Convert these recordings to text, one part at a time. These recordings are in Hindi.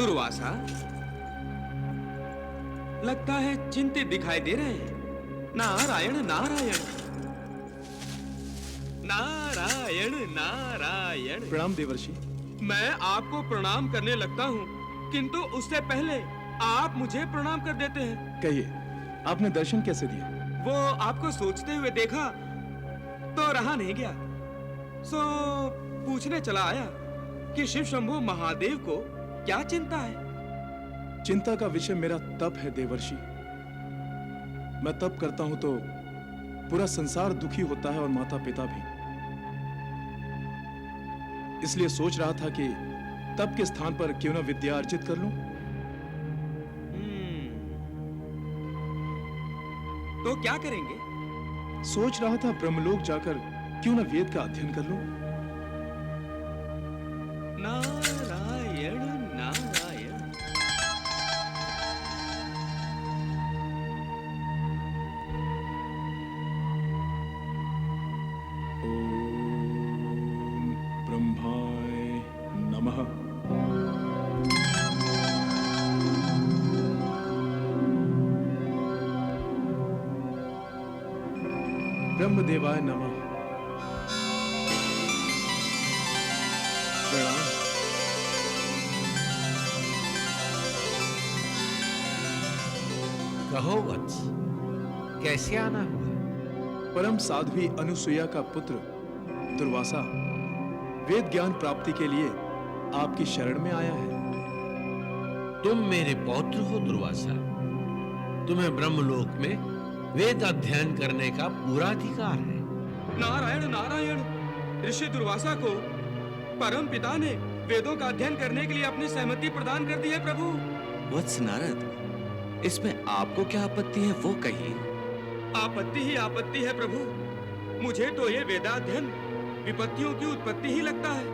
दुर्वासा, लगता है चिंतित दिखाई दे रहे हैं। नारायण नारायण नारायण नारायण। प्रणाम देवर्षि। मैं आपको प्रणाम करने लगता हूँ, किंतु उससे पहले आप मुझे प्रणाम कर देते हैं। कहिए, आपने दर्शन कैसे दिए? वो आपको सोचते हुए देखा तो रहा नहीं गया, सो पूछने चला आया कि शिव शंभु महादेव को क्या चिंता है। चिंता का विषय मेरा तप है देवर्षि। मैं तप करता हूं तो पूरा संसार दुखी होता है और माता पिता भी। इसलिए सोच रहा था कि तप के स्थान पर क्यों ना विद्या अर्जित कर लूं। तो क्या करेंगे? सोच रहा था ब्रह्मलोक जाकर क्यों ना वेद का अध्ययन कर लूं। नारायण नारायण। ओम ब्रह्माय नमः। ब्रह्मदेवाय नमः। प्रणाम। कहो वत्स, कैसे आना हुआ? परम साध्वी अनुसुईया का पुत्र दुर्वासा वेद ज्ञान प्राप्ति के लिए आपकी शरण में आया है। तुम मेरे पौत्र हो दुर्वासा। तुम्हें ब्रह्मलोक में वेद अध्ययन करने का पूरा अधिकार है। नारायण नारायण। ऋषि दुर्वासा को परम पिता ने वेदों का अध्ययन करने के लिए अपनी सहमति प्रदान कर दी है प्रभु। वत्स नारद, इसमें आपको क्या आपत्ति है वो कहिए। आपत्ति ही आपत्ति है प्रभु। मुझे तो ये वेदाध्ययन विपत्तियों की उत्पत्ति ही लगता है।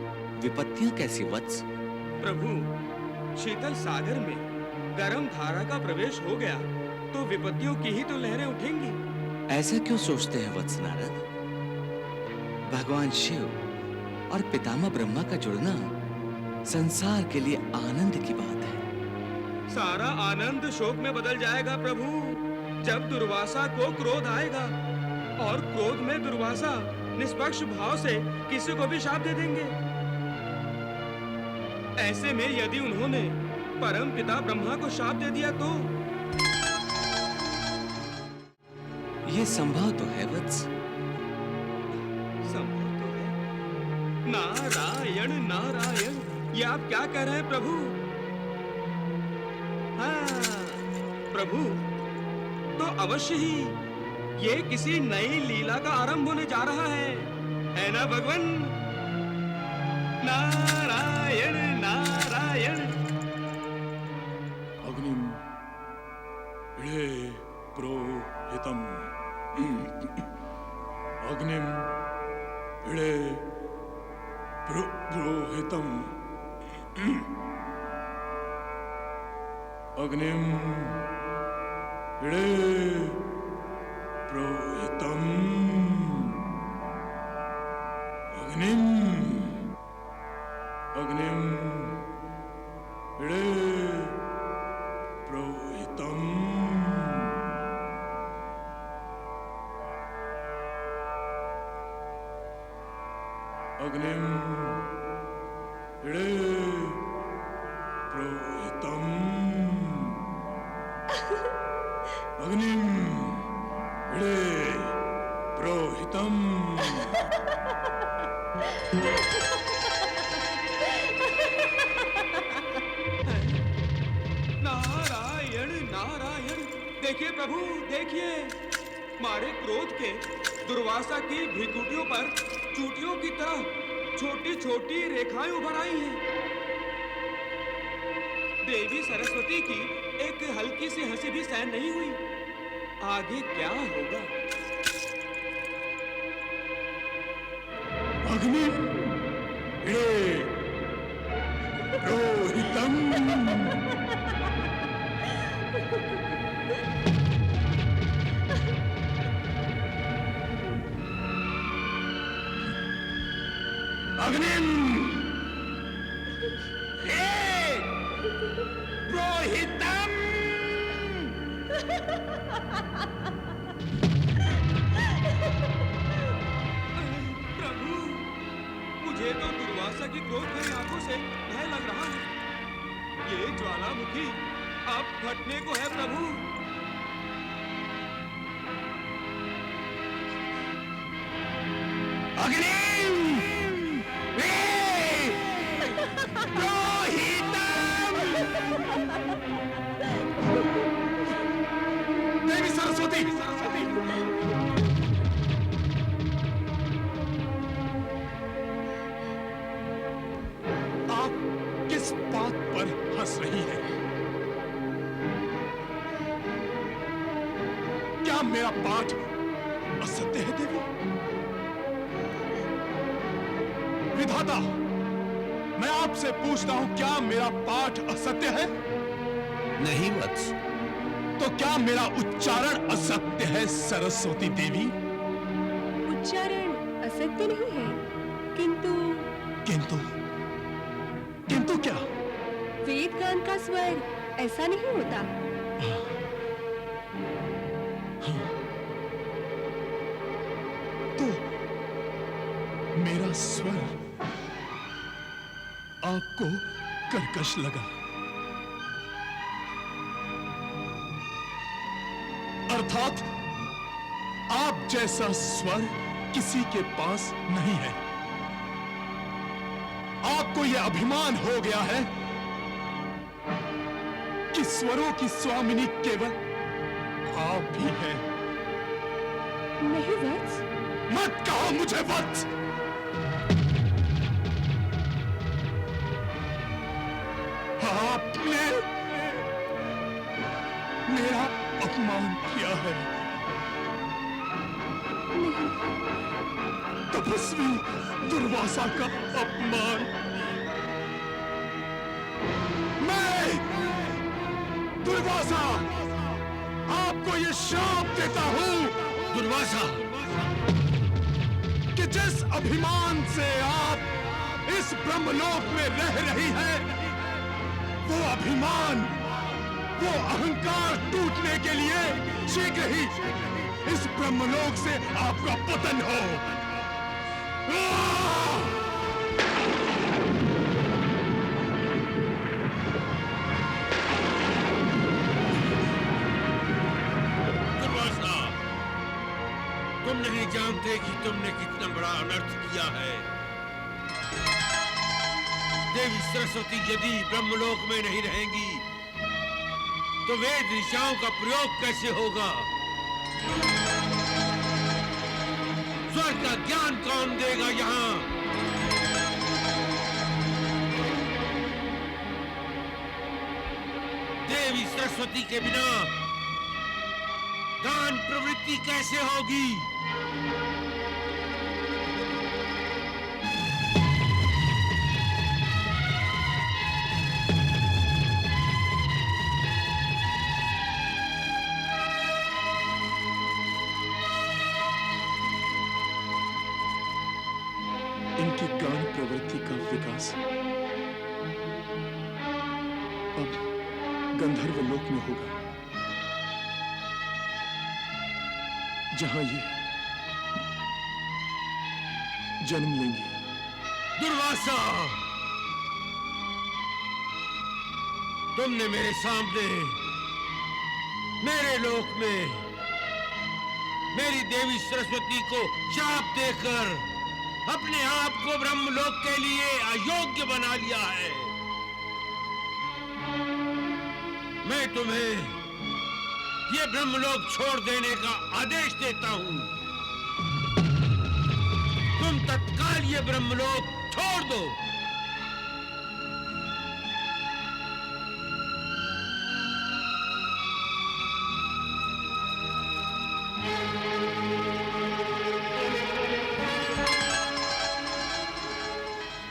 विपत्तियां कैसी वत्स? प्रभु, शीतल सागर में गर्म धारा का प्रवेश हो गया तो विपत्तियों की ही तो लहरें उठेंगी। ऐसा क्यों सोचते हैं वत्स नारद? भगवान शिव और पितामह ब्रह्मा का जुड़ना संसार के लिए आनंद की बात है। सारा आनंद शोक में बदल जाएगा प्रभु, जब दुर्वासा को क्रोध आएगा, और क्रोध में दुर्वासा निष्पक्ष भाव से किसी को भी शाप दे देंगे। ऐसे में यदि उन्होंने परम पिता ब्रह्मा को शाप दे दिया तो? ये संभव तो है वत्स। संभव तो है। नारायण नारायण। ये आप क्या कह रहे हैं प्रभु? हाँ प्रभु, तो अवश्य ही ये किसी नई लीला का आरंभ होने जा रहा है ना भगवान? नारायण नारायण। अग्निम इळे प्रोहितम। अग्निम इळे प्रोहितम। अग्निम इळे प्रोहितम। अग्निम अग्निम इळे प्रोहितम। अग्निम इळे प्रोहितम। अग्निम इळे प्रोहितम। नारायण नारायण। देखिए प्रभु, देखिए, मारे क्रोध के दुर्वासा की भृकुटियों पर चूटियों की तरह छोटी छोटी रेखाएं उभर आई हैं। देवी सरस्वती की एक हल्की सी हंसी भी सहन नहीं हुई। आगे क्या होगा? अग्नि इळे प्रोहितम। अग्निम प्रभु, मुझे तो दुर्वासा की क्रोध भरी आंखों से भय लग रहा है। ये ज्वालामुखी अब फटने को है प्रभु। देवी सरस्वती, आप किस बात पर हंस रही हैं? क्या मेरा पाठ असत्य है देवी? विधाता, मैं आपसे पूछता हूं, क्या मेरा पाठ असत्य है? नहीं वत्स, तो क्या मेरा उच्चारण असत्य है सरस्वती देवी? उच्चारण असत्य नहीं है, किंतु किंतु किंतु क्या? वेद गान का स्वर ऐसा नहीं होता। तो मेरा स्वर आपको कर्कश लगा, अर्थात आप जैसा स्वर किसी के पास नहीं है। आपको यह अभिमान हो गया है कि स्वरों की स्वामिनी केवल आप ही हैं। नहीं वत्स, मत कहो मुझे वत्स। आपने मेरा अपमान किया है। तपस्वी दुर्वासा का अपमान। मैं दुर्वासा आपको ये श्राप देता हूं, दुर्वासा, कि जिस अभिमान से आप इस ब्रह्मलोक में रह रही है, वो अभिमान, वो अहंकार टूटने के लिए शीघ्र ही इस ब्रह्मलोक से आपका पतन हो। दुर्वासा, तुम नहीं जानते कि तुमने कितना बड़ा अनर्थ किया है। देवी सरस्वती यदि ब्रह्मलोक में नहीं रहेंगी तो वेद ऋषियों का प्रयोग कैसे होगा? स्वर का ज्ञान कौन देगा यहाँ? देवी सरस्वती के बिना गान प्रवृत्ति कैसे होगी? इनकी गान प्रवृत्ति का विकास अब गंधर्व लोक में होगा, जहां ये जन्म लेंगे। दुर्वासा, तुमने मेरे सामने, मेरे लोक में मेरी देवी सरस्वती को शाप देकर अपने आप को ब्रह्मलोक के लिए अयोग्य बना लिया है। मैं तुम्हें ये ब्रह्मलोक छोड़ देने का आदेश देता हूं। तुम तत्काल ये ब्रह्मलोक छोड़ दो।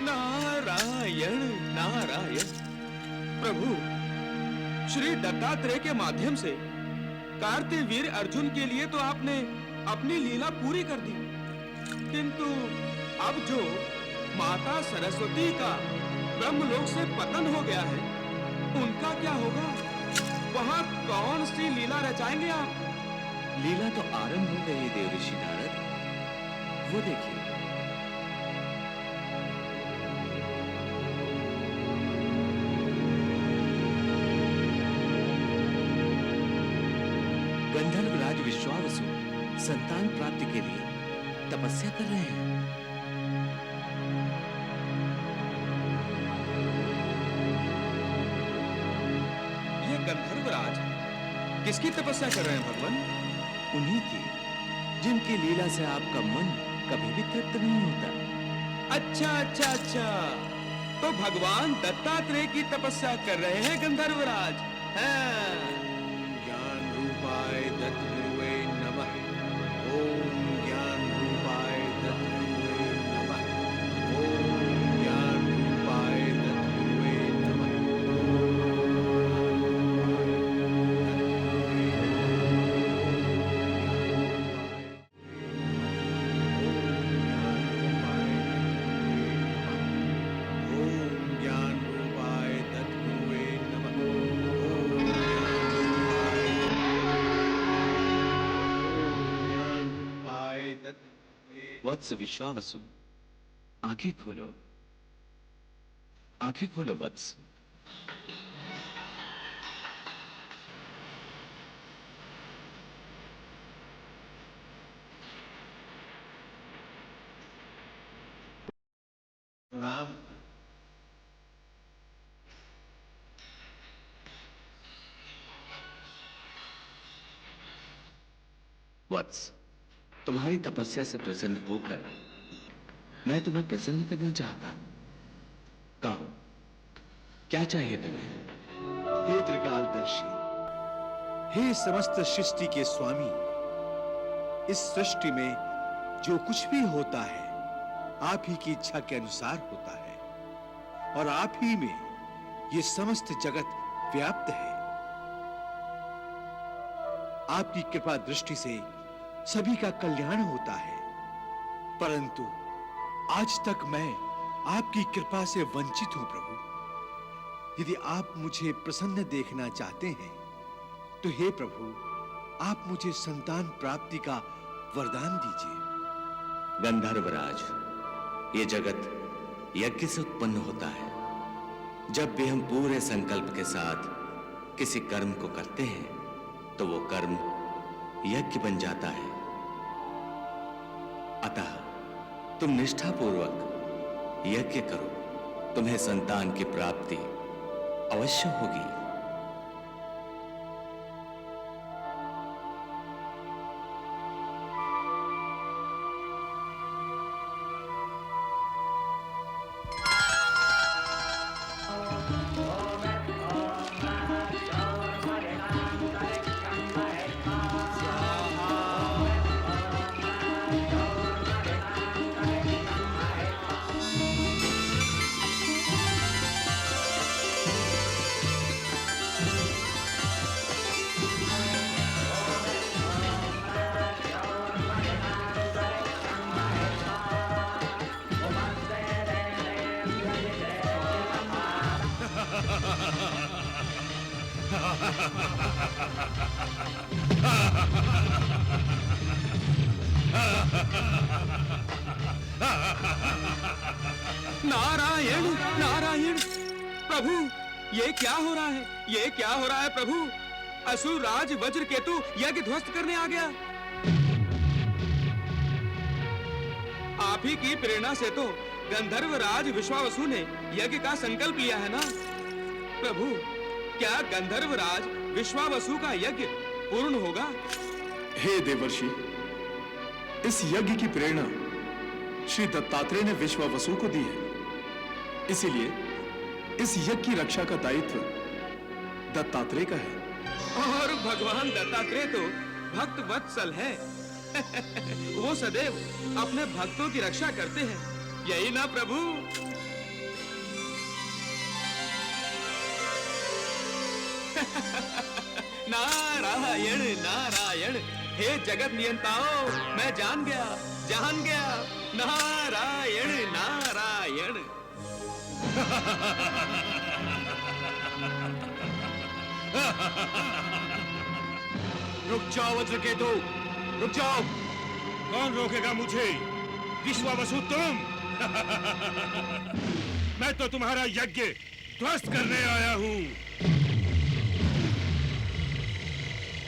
नारायण नारायण। प्रभु, श्री दत्तात्रेय के माध्यम से कार्तिवीर अर्जुन के लिए तो आपने अपनी लीला पूरी कर दी, किंतु अब जो माता सरस्वती का ब्रह्मलोक से पतन हो गया है, उनका क्या होगा? वहां कौन सी लीला क्या रचाएंगे आप? लीला तो आरंभ हो गई है देवऋषि नारद, वो देखिए। गंधर्वराज विश्वावसु संतान प्राप्ति के लिए तपस्या कर रहे हैं। ये गंधर्वराज किसकी तपस्या कर रहे हैं भगवान? उन्हीं की जिनकी लीला से आपका मन कभी भी तृप्त नहीं होता। अच्छा अच्छा अच्छा, तो भगवान दत्तात्रेय की तपस्या कर रहे हैं गंधर्वराज। हाँ। ज्ञान रूपाय दत्तगुरुवे नमः। ओम ज्ञान रूपाय दत्तगुरुवे नमः। ओम ज्ञान रूपाय दत्तगुरुवे नमः। ओम ज्ञान रूपाय दत्तगुरुवे नमः। ओम ज्ञान रूपाय दत्तगुरुवे। वत्स विश्वावसु, आंखें खोलो, आंखें खोलो वत्स। राम वत्स, तुम्हारी तपस्या से प्रसन्न होकर मैं तुम्हें प्रसन्न करना चाहता। कहो, क्या चाहिए तुम्हें? हे त्रिकालदर्शी, हे समस्त सृष्टि के स्वामी, इस सृष्टि में जो कुछ भी होता है आप ही की इच्छा के अनुसार होता है और आप ही में ये समस्त जगत व्याप्त है। आपकी कृपा दृष्टि से सभी का कल्याण होता है, परंतु आज तक मैं आपकी कृपा से वंचित हूं प्रभु। यदि आप मुझे प्रसन्न देखना चाहते हैं तो हे प्रभु, आप मुझे संतान प्राप्ति का वरदान दीजिए। गंधर्वराज, ये जगत यज्ञ से उत्पन्न होता है। जब भी हम पूरे संकल्प के साथ किसी कर्म को करते हैं तो वो कर्म यज्ञ बन जाता है। अतः तुम निष्ठापूर्वक यज्ञ करो, तुम्हें संतान की प्राप्ति अवश्य होगी। नारायण नारायण, प्रभु ये क्या हो रहा है? ये क्या हो रहा है प्रभु? असुरराज वज्रकेतु यज्ञ ध्वस्त करने आ गया। आप ही की प्रेरणा से तो गंधर्वराज विश्वावसु ने यज्ञ का संकल्प लिया है ना प्रभु? क्या गंधर्वराज विश्वावसु का यज्ञ पूर्ण होगा? हे देवर्षि, इस यज्ञ की प्रेरणा श्री दत्तात्रेय ने विश्वावसु को दी है, इसीलिए इस यज्ञ की रक्षा का दायित्व दत्तात्रेय का है। और भगवान दत्तात्रेय तो भक्त वत्सल है। वो सदैव अपने भक्तों की रक्षा करते हैं, यही ना प्रभु? नारायण नारायण, हे जगत नियंताओ, मैं जान गया जान गया। नारायण नारायण। रुक जाओ वज्रकेतु, रुक जाओ। कौन रोकेगा मुझे? विश्वावसु तुम? मैं तो तुम्हारा यज्ञ ध्वस्त करने आया हूं।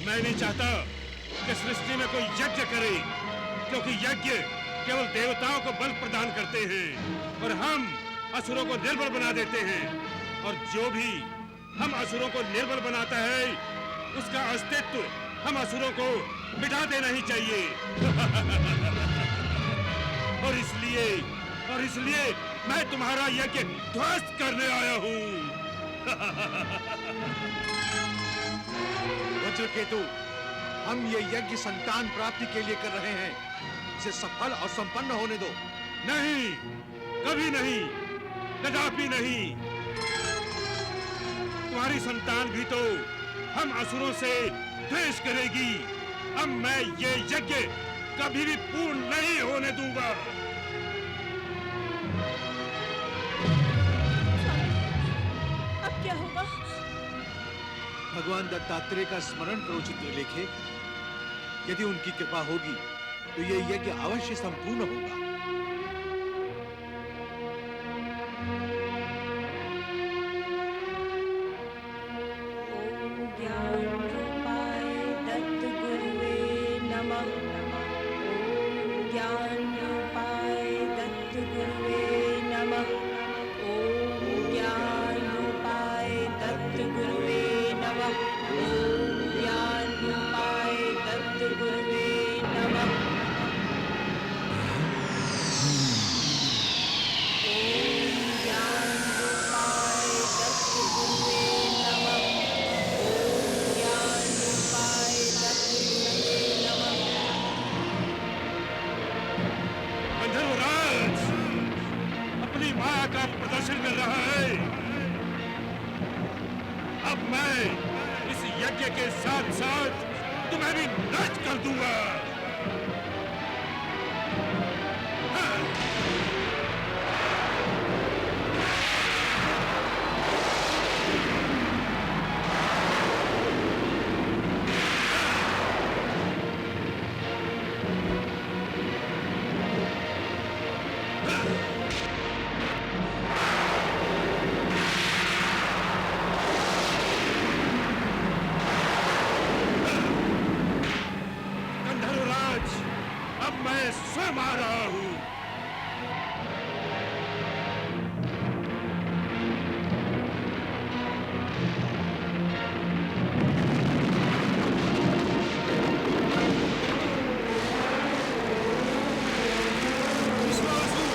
मैं नहीं चाहता कि सृष्टि में कोई यज्ञ करे, क्योंकि यज्ञ केवल देवताओं को बल प्रदान करते हैं और हम असुरों को निर्बल बना देते हैं। और जो भी हम असुरों को निर्बल बनाता है, उसका अस्तित्व हम असुरों को मिटा देना ही चाहिए। और इसलिए मैं तुम्हारा यज्ञ ध्वस्त करने आया हूं। वज्रकेतु, हम ये यज्ञ संतान प्राप्ति के लिए कर रहे हैं। इसे सफल और संपन्न होने दो। नहीं, कभी नहीं, कदापि नहीं। तुम्हारी संतान भी तो हम असुरों से द्वेष करेगी। अब मैं ये यज्ञ कभी भी पूर्ण नहीं होने दूंगा। अब क्या होगा? भगवान दत्तात्रेय का स्मरण करो चित्रलेखे। यदि उनकी कृपा होगी तो ये यज्ञ अवश्य संपूर्ण होगा। ओम ज्ञान रूपाय दत्त गुरुवे नमः। ओम ज्ञान रूपाय दत्त गुरुवे नमः। ओम ज्ञान रूपाय दत्त गुरुवे नमः। ओम ज्ञान रूपाय दत्त गुरुवे नमः। गंधर्वराज अपनी माया का प्रदर्शन कर रहा है। अब मैं इस यज्ञ के साथ साथ तुम्हें भी नष्ट कर दूंगा। गंधर्वराज, अब मैं स्वयं आ रहा हूं। विश्वावसु,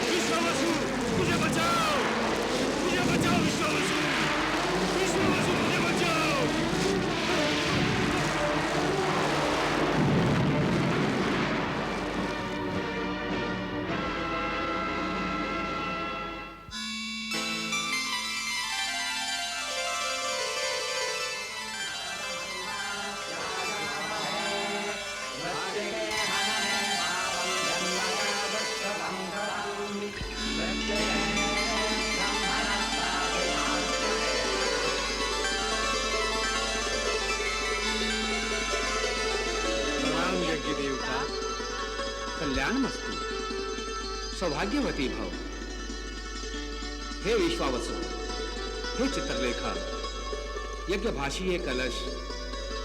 विश्वावसु, मुझे बचाओ, मुझे बचाओ विश्वावसु, विश्वावसु मुझे बचाओ। प्रणाम यज्ञ देवता, कल्याणमस्तु, सौभाग्यवती भव। हे विश्वावसु, हे चित्रलेखा, यज्ञभाषी ये कलश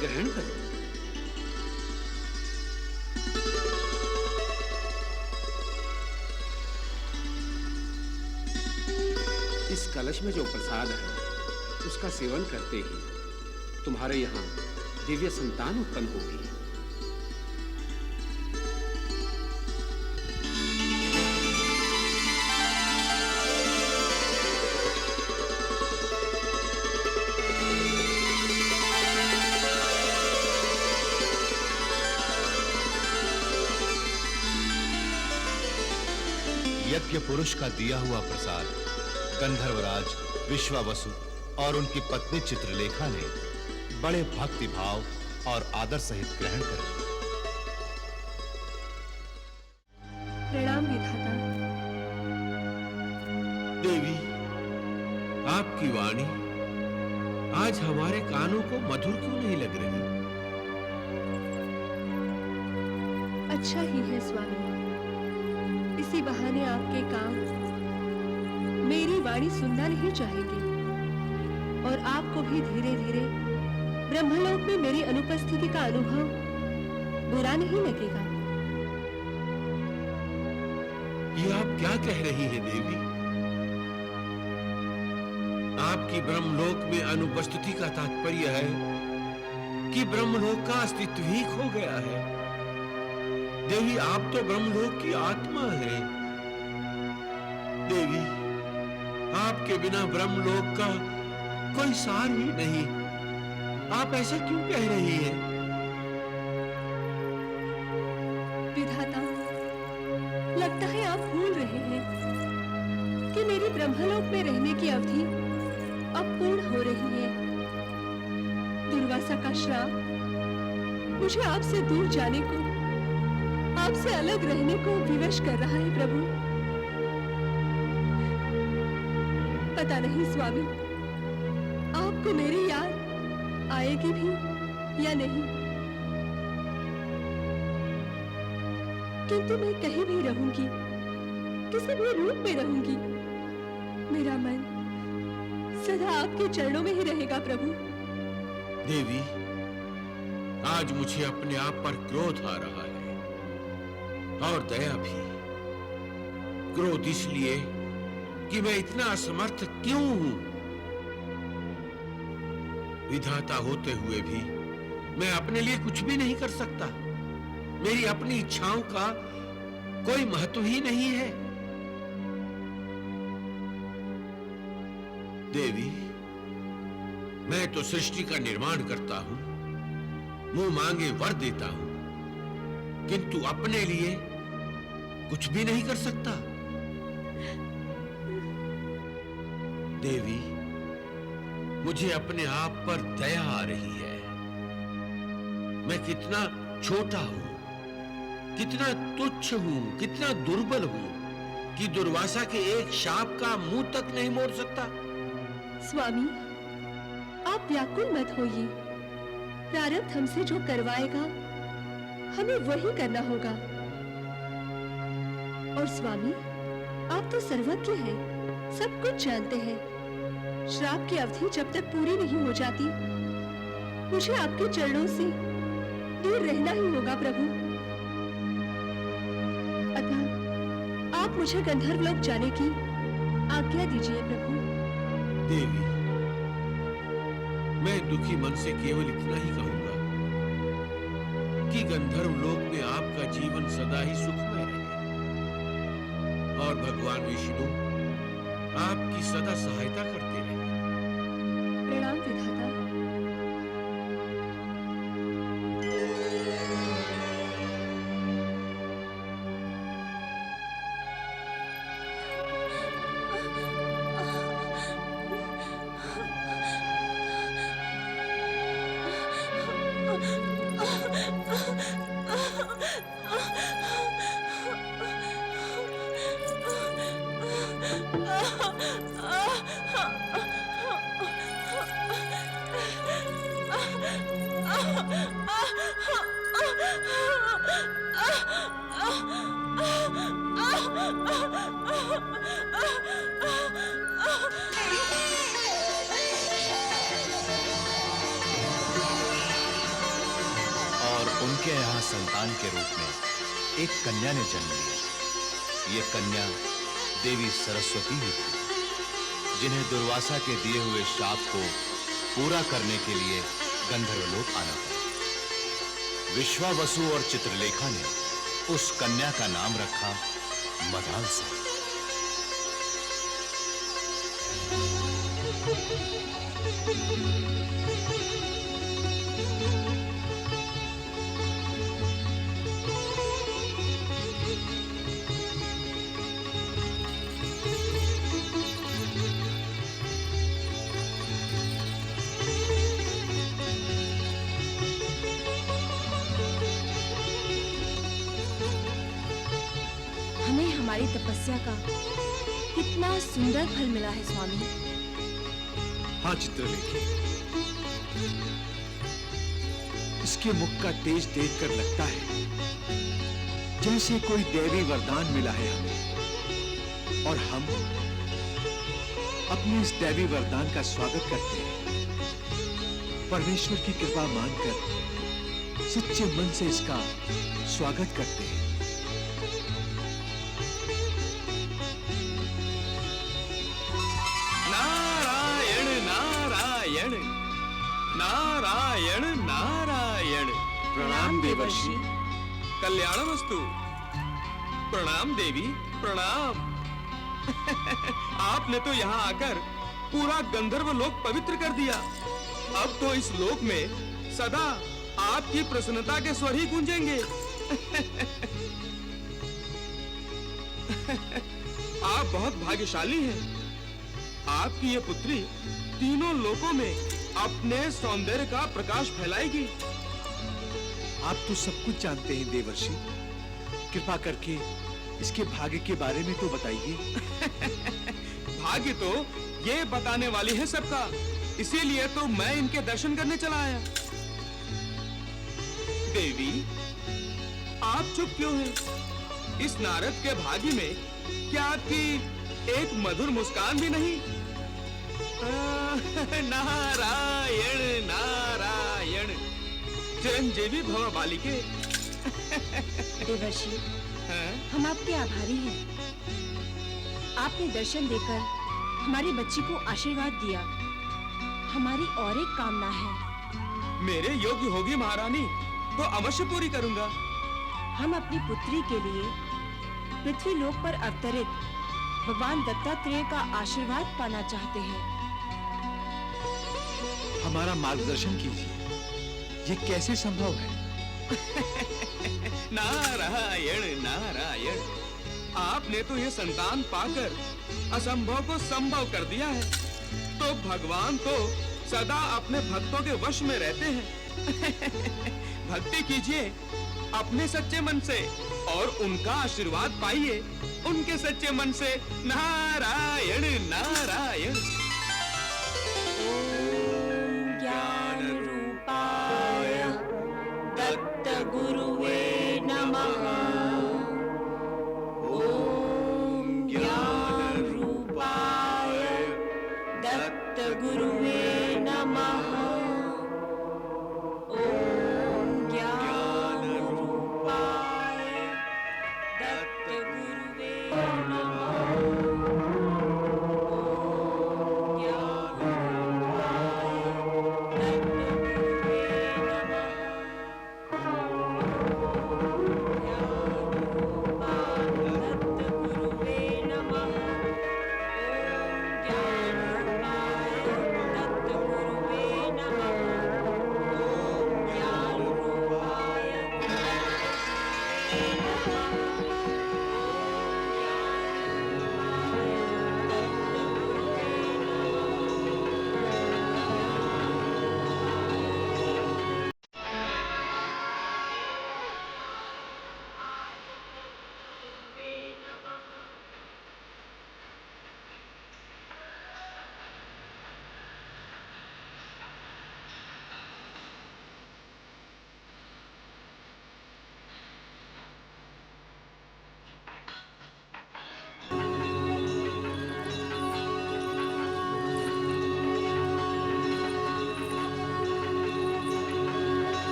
ग्रहण करो। इस कलश में जो प्रसाद है, उसका सेवन करते ही तुम्हारे यहाँ दिव्य संतान उत्पन्न होगी। यज्ञ पुरुष का दिया हुआ प्रसाद गंधर्वराज विश्वावसु और उनकी पत्नी चित्रलेखा ने बड़े भक्ति भाव और आदर सहित ग्रहण कर लिया। प्रणाम विधाता। देवी, आपकी वाणी आज हमारे कानों को मधुर क्यों नहीं लग रही? अच्छा ही है स्वामी, इसी बहाने आपके काम मेरी वाणी सुनना नहीं चाहेंगे और आपको भी धीरे धीरे ब्रह्मलोक में मेरी अनुपस्थिति का अनुभव बुरा नहीं लगेगा। ये आप क्या कह रही हैं देवी? आपकी ब्रह्मलोक में अनुपस्थिति का तात्पर्य है कि ब्रह्मलोक का अस्तित्व ही खो गया है। देवी, आप तो ब्रह्मलोक की आत्मा है। देवी, आपके बिना ब्रह्मलोक का कोई सार ही नहीं। आप ऐसा क्यों कह रही हैं? विधाता, लगता है आप भूल रहे हैं कि मेरी ब्रह्मलोक में रहने की अवधि अब पूर्ण हो रही है। दुर्वासा का श्राप मुझे आपसे दूर जाने को, आपसे अलग रहने को विवश कर रहा है प्रभु। पता नहीं स्वामी, आपको मेरी याद आएगी भी या नहीं, किंतु मैं कहीं भी रहूंगी, किसी भी रूप में रहूंगी, मेरा मन सदा आपके चरणों में ही रहेगा प्रभु। देवी, आज मुझे अपने आप पर क्रोध आ रहा है और दया भी। क्रोध इसलिए कि मैं इतना असमर्थ क्यों हूं। विधाता होते हुए भी मैं अपने लिए कुछ भी नहीं कर सकता। मेरी अपनी इच्छाओं का कोई महत्व ही नहीं है। देवी, मैं तो सृष्टि का निर्माण करता हूं, मुंह मांगे वर देता हूं, किंतु अपने लिए कुछ भी नहीं कर सकता। देवी, मुझे अपने आप पर दया आ रही है। मैं कितना छोटा हूं, कितना तुच्छ हूं, कितना दुर्बल हूं कि दुर्वासा के एक शाप का मुंह तक नहीं मोड़ सकता। स्वामी, आप व्याकुल मत होइए। प्रारब्ध हमसे जो करवाएगा हमें वही करना होगा। और स्वामी, आप तो सर्वज्ञ हैं, सब कुछ जानते हैं। श्राप की अवधि जब तक पूरी नहीं हो जाती, मुझे आपके चरणों से दूर रहना ही होगा प्रभु। अतः आप मुझे गंधर्वलोक जाने की आज्ञा दीजिए प्रभु। देवी, मैं दुखी मन से केवल इतना ही कहूंगा कि गंधर्वलोक में आपका जीवन सदा ही सुखमय रहे और भगवान विष्णु आपकी सदा सहायता करते रहे। प्रणाम विधाता। उनके यहाँ संतान के रूप में एक कन्या ने जन्म लिया। ये कन्या देवी सरस्वती ही थी, जिन्हें दुर्वासा के दिए हुए शाप को पूरा करने के लिए गंधर्वलोक आना पड़ा। विश्वावसु और चित्रलेखा ने उस कन्या का नाम रखा मदालसा। हमारी तपस्या का कितना सुंदर फल मिला है स्वामी। हाँ चित्रलेखी, इसके मुख का तेज देखकर लगता है जैसे कोई दैवी वरदान मिला है हमें, और हम अपने इस दैवी वरदान का स्वागत करते हैं। परमेश्वर की कृपा मानकर सच्चे मन से इसका स्वागत करते हैं। नारायण नारायण नारायण नारायण। प्रणाम देवर्षि। कल्याणमस्तु। प्रणाम देवी, प्रणाम। आपने तो यहाँ आकर पूरा गंधर्व लोक पवित्र कर दिया। अब तो इस लोक में सदा आपकी प्रसन्नता के स्वर ही गूंजेंगे। आप बहुत भाग्यशाली हैं। आपकी ये पुत्री तीनों लोकों में अपने सौंदर्य का प्रकाश फैलाएगी। आप तो सब कुछ जानते हैं देवर्षि, कृपा करके इसके भाग्य के बारे में तो बताइए। भाग्य तो ये बताने वाली है सबका, इसीलिए तो मैं इनके दर्शन करने चला आया। देवी, आप चुप क्यों हैं? इस नारद के भाग्य में क्या आपकी एक मधुर मुस्कान भी नहीं? नारायण नारायण। चिरंजीवी भव बालिके। देवर्षि, हम आपके आभारी हैं। आपने दर्शन देकर हमारी बच्ची को आशीर्वाद दिया। हमारी और एक कामना है। मेरे योग्य होगी महारानी तो अवश्य पूरी करूंगा। हम अपनी पुत्री के लिए पृथ्वी लोक पर अवतरित भगवान दत्तात्रेय का आशीर्वाद पाना चाहते हैं। हमारा मार्गदर्शन कीजिए, ये कैसे संभव है? नारायण नारायण। आपने तो ये संतान पाकर असंभव को संभव कर दिया है। तो भगवान तो सदा अपने भक्तों के वश में रहते हैं। भक्ति कीजिए अपने सच्चे मन से और उनका आशीर्वाद पाइए उनके सच्चे मन से। नारायण नारायण। ज्ञान रूपाय दत्त गुरुवे नमः। ओम ज्ञान रूपाय दत्त गुरुवे नमः। ओम ज्ञान रूपाय दत्त गुरुवे नमः। ओम ज्ञान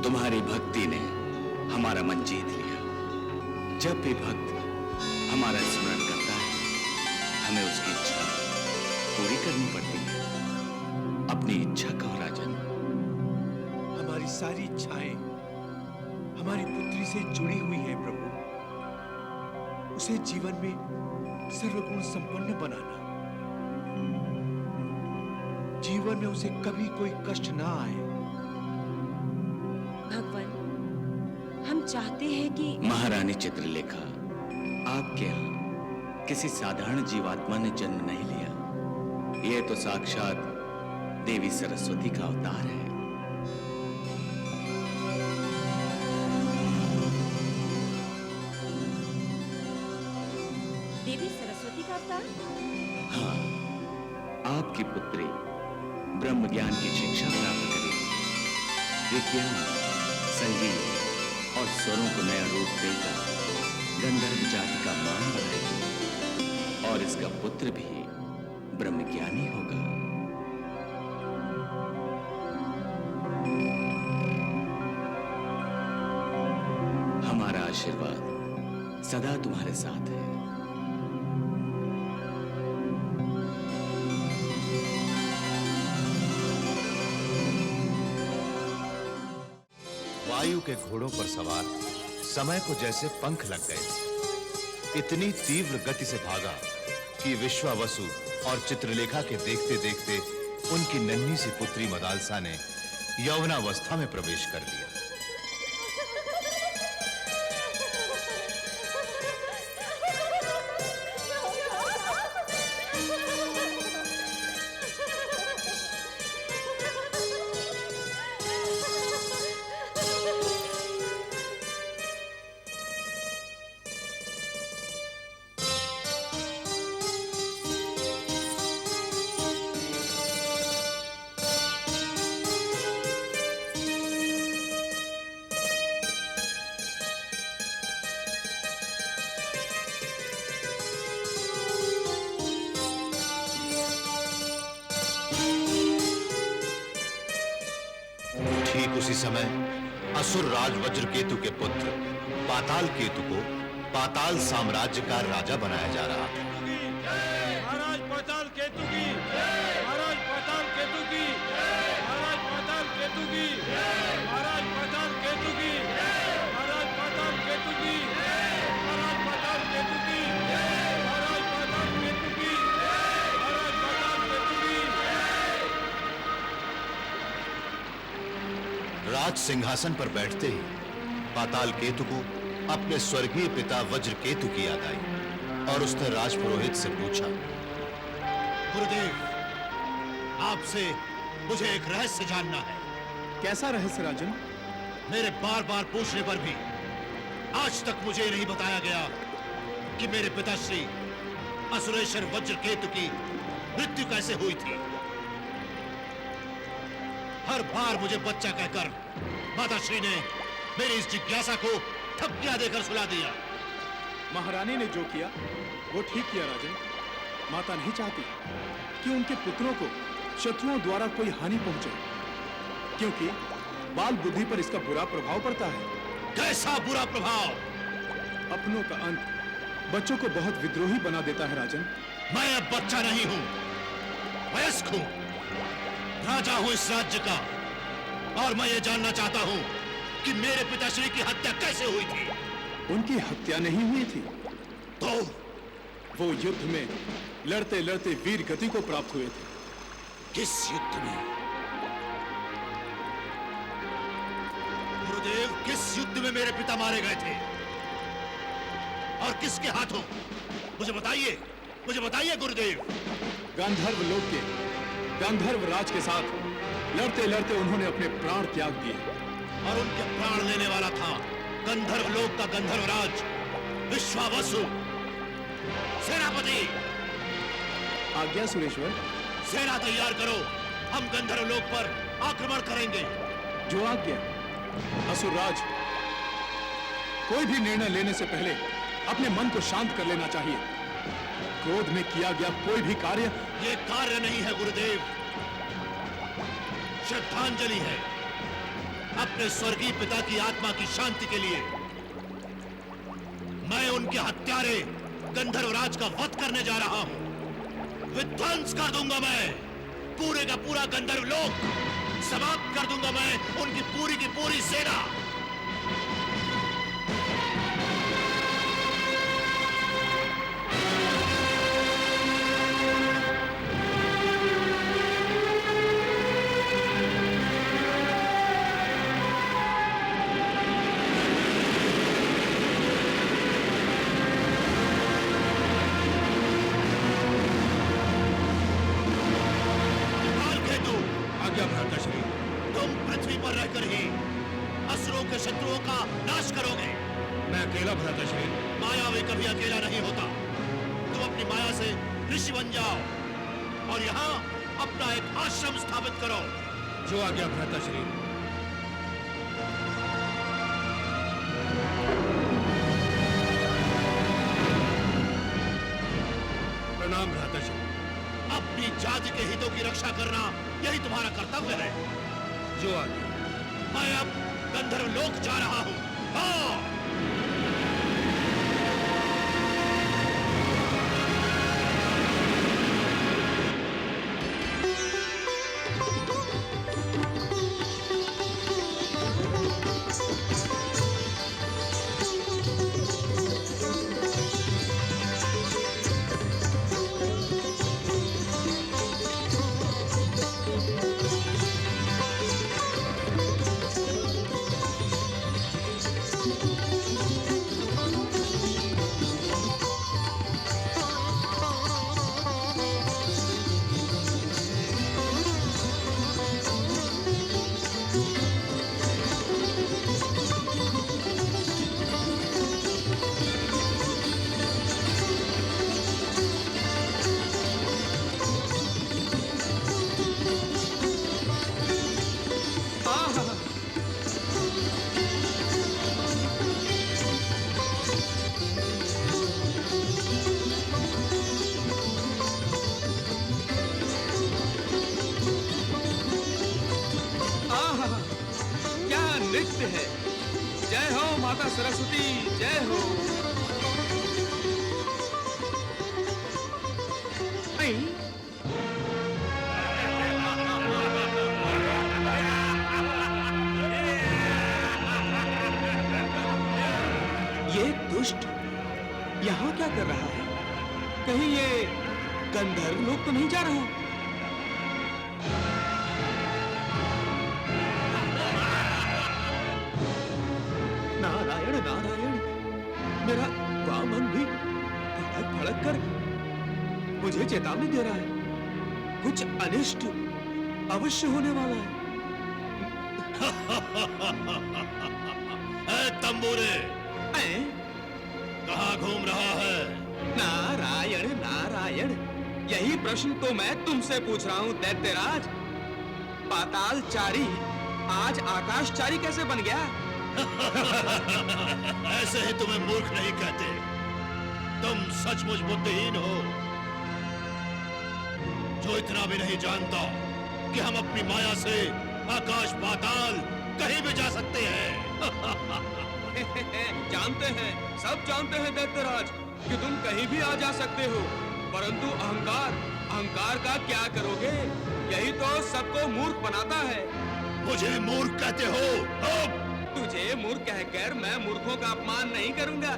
तुम्हारी भक्ति ने हमारा मन जीत लिया। जब भी भक्त हमारा स्मरण करता है, हमें उसकी इच्छा पूरी करनी पड़ती है। अपनी इच्छा कहो राजन। हमारी सारी इच्छाएं हमारी पुत्री से जुड़ी हुई हैं प्रभु। उसे जीवन में सर्वगुण संपन्न बनाना, जीवन में उसे कभी कोई कष्ट ना आए, चाहते हैं कि महारानी चित्रलेखा, आपके यहाँ किसी साधारण जीवात्मा ने जन्म नहीं लिया। ये तो साक्षात देवी सरस्वती का अवतार है। देवी सरस्वती का अवतार? हाँ, आपकी पुत्री ब्रह्म ज्ञान की शिक्षा प्राप्त करेगी, विज्ञान, संगीत और स्वरों को नया रूप देकर गंधर्व जाति का मान बढ़ाएगी और इसका पुत्र भी ब्रह्मज्ञानी होगा। हमारा आशीर्वाद सदा तुम्हारे साथ है। वायु के घोड़ों पर सवार समय को जैसे पंख लग गए। इतनी तीव्र गति से भागा कि विश्वावसु और चित्रलेखा के देखते देखते उनकी नन्ही सी पुत्री मदालसा ने यौवनावस्था में प्रवेश कर लिया। ठीक उसी समय असुर राज वज्रकेतु के पुत्र पाताल केतु को पाताल साम्राज्य का राजा बनाया जा रहा था। महाराज पाताल केतु की, महाराज पाताल केतु की, महाराज पाताल केतु की, महाराज पाताल केतु की, महाराज पाताल केतु की, महाराज पाताल केतु की, महाराज पाताल केतु की, महाराज पाताल केतु की। राज सिंहासन पर बैठते ही पाताल केतु को अपने स्वर्गीय पिता वज्र केतु की याद आई और उसने राजपुरोहित से पूछा, गुरुदेव, आपसे मुझे एक रहस्य जानना है। कैसा रहस्य राजन? मेरे बार बार पूछने पर भी आज तक मुझे नहीं बताया गया कि मेरे पिताश्री असुरेश्वर वज्र केतु की मृत्यु कैसे हुई थी। हर बार मुझे बच्चा कहकर माताश्री ने मेरी इस जिज्ञासा को थपकियां देकर सुला दिया। महारानी ने जो किया वो ठीक किया राजन। माता नहीं चाहती कि उनके पुत्रों को शत्रुओं द्वारा कोई हानि पहुंचे, क्योंकि बाल बुद्धि पर इसका बुरा प्रभाव पड़ता है। कैसा बुरा प्रभाव? अपनों का अंत बच्चों को बहुत विद्रोही बना देता है राजन। मैं अब बच्चा नहीं हूं, वयस्क हूं, राजा हूं इस राज्य का, और मैं ये जानना चाहता हूं कि मेरे पिताश्री की हत्या कैसे हुई थी। उनकी हत्या नहीं हुई थी तो वो युद्ध में लड़ते लड़ते वीर गति को प्राप्त हुए थे। किस युद्ध में? गुरुदेव, किस युद्ध में मेरे पिता मारे गए थे और किसके हाथों? मुझे बताइए गुरुदेव। गांधर्व लोक के गांधर्व राज के साथ लड़ते लड़ते उन्होंने अपने प्राण त्याग दिए और उनके प्राण लेने वाला था गंधर्व लोक का गंधर्वराज विश्वावसु। सेनापति, आज्ञा सुरेश्वर। सेना तैयार करो, हम गंधर्व लोक पर आक्रमण करेंगे। जो आज्ञा। असुरराज, कोई भी निर्णय लेने से पहले अपने मन को शांत कर लेना चाहिए। क्रोध में किया गया कोई भी कार्य ये कार्य नहीं है गुरुदेव, श्रद्धांजलि है अपने स्वर्गीय पिता की आत्मा की शांति के लिए। मैं उनके हत्यारे गंधर्वराज का वध करने जा रहा हूं। विध्वंस कर दूंगा मैं पूरे का पूरा गंधर्व लोक, समाप्त कर दूंगा मैं उनकी पूरी की पूरी सेना। ही असुरों के शत्रुओं का नाश करोगे। मैं अकेला भ्राताश्री। माया में कभी अकेला नहीं होता। तुम अपनी माया से ऋषि बन जाओ और यहाँ अपना एक आश्रम स्थापित करो। जो आ गया भ्राताश्री। प्रणाम भ्राताश्री। अपनी जाति के हितों की रक्षा करना यही तुम्हारा कर्तव्य है। जो आ गया। मैं अब गंधर्व लोक जा रहा हूँ। हाँ। नृत्य है। जय हो माता सरस्वती, जय हो। ये दुष्ट यहाँ क्या कर रहा है? कहीं ये गंधर्व लोग तो नहीं जा रहा? नारायण नारायण, मेरा वामन भी भड़क भड़क कर मुझे चेतावनी दे रहा है। कुछ अनिष्ट अवश्य होने वाला है। तंबूरे, कहाँ घूम रहा है? नारायण नारायण, यही प्रश्न तो मैं तुमसे पूछ रहा हूँ दैत्यराज। पातालचारी आज आकाशचारी कैसे बन गया? ऐसे ही तुम्हें मूर्ख नहीं कहते। तुम सचमुच बुद्धिहीन हो, जो इतना भी नहीं जानता कि हम अपनी माया से आकाश पाताल कहीं भी जा सकते हैं। जानते हैं, सब जानते हैं दैत्यराज कि तुम कहीं भी आ जा सकते हो, परंतु अहंकार का क्या करोगे? यही तो सबको मूर्ख बनाता है। मुझे मूर्ख कहते हो? तुझे मूर्ख कहकर मैं मूर्खों का अपमान नहीं करूंगा।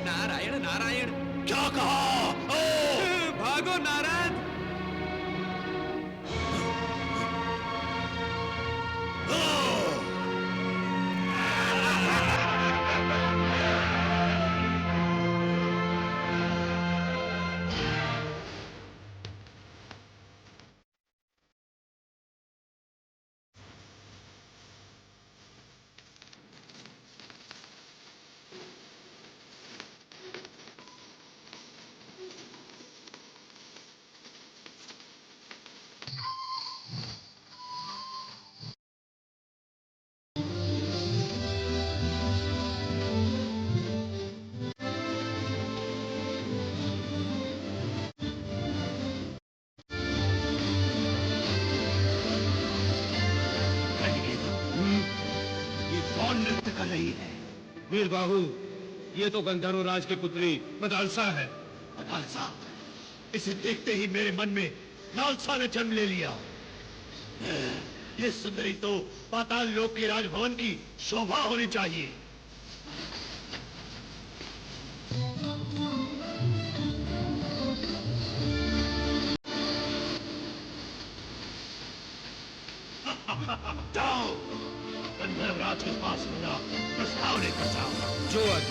नारायण नारायण। क्या कहा? भागो नारद। वीर बाहु, ये तो गंधर्व राज की पुत्री मदालसा है। मदालसा? इसे देखते ही मेरे मन में लालसा ने जन्म ले लिया। ये सुंदरी तो पाताल लोक के राजभवन की शोभा होनी चाहिए। जाओ, गंधर्व राज के पास मेरा प्रस्ताव लेकर जाओ। जो आज